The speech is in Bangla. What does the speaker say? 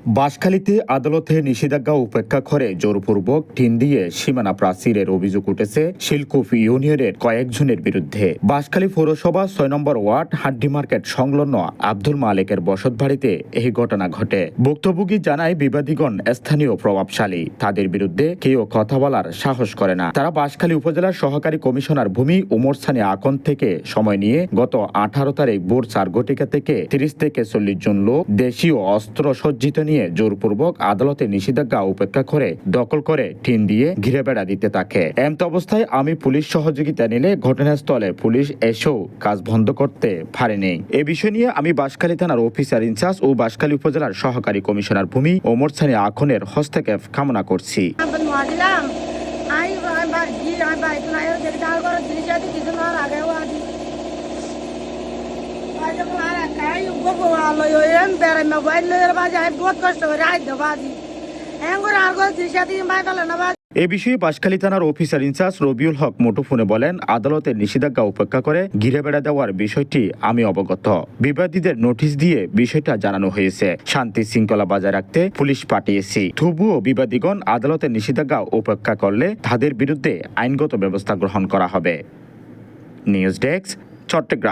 বাঁশখালীতে আদালতে নিষেধাজ্ঞা উপেক্ষা করে জোরপূর্বক টিন দিয়ে সীমানা প্রাচীরের অভিযোগ উঠেছে শিলকুপ ইউনিয়নের কয়েকজনের বিরুদ্ধে। বাঁশখালী পৌরসভা ৬ নম্বর ওয়ার্ড হাড্ডি মার্কেট সংলগ্ন আব্দুল মালেকের বসতবাড়িতে এই ঘটনা ঘটে। ভুক্তভোগী জানায় বিবাদীগণ স্থানীয় প্রভাবশালী, তাদের বিরুদ্ধে কেউ কথা বলার সাহস করে না। তারা বাঁশখালী উপজেলার সহকারী কমিশনার ভূমি উমর সানি আকন থেকে সময় নিয়ে গত 18 তারিখ ভোর 4 ঘটিকা থেকে 30 থেকে 40 জন লোক দেশীয় অস্ত্র সজ্জিত নিয়ে জোরপূর্বক আদালতে নিষেধাজ্ঞা উপেক্ষা করে দখল করে টিন দিয়ে ঘিরে বেড়া দিতে থাকে। এমত অবস্থায় আমি পুলিশ সহযোগিতা নিলে ঘটনাস্থলে পুলিশ এসেও কাজ বন্ধ করতে পারেনি। এ বিষয় নিয়ে আমি বাঁশখালী থানার অফিসার ইনচার্জ ও বাঁশখালী উপজেলার সহকারী কমিশনার ভূমি ওমর সানি আখনের হস্তক্ষেপ কামনা করছি। এ বিষয়ে বাঁশখালী থানার অফিসার ইনচার্জ রবিউল হক মুঠোফোনে বলেন, আদালতের নিষেধাজ্ঞা উপেক্ষা করে ঘিরে বেড়া দেওয়ার বিষয়টি আমি অবগত। বিবাদীদের নোটিশ দিয়ে বিষয়টা জানানো হয়েছে। শান্তি শৃঙ্খলা বজায় রাখতে পুলিশ পাঠিয়েছি। তবুও বিবাদীগণ আদালতের নিষেধাজ্ঞা উপেক্ষা করলে তাদের বিরুদ্ধে আইনগত ব্যবস্থা গ্রহণ করা হবে। News desk, Chittagong.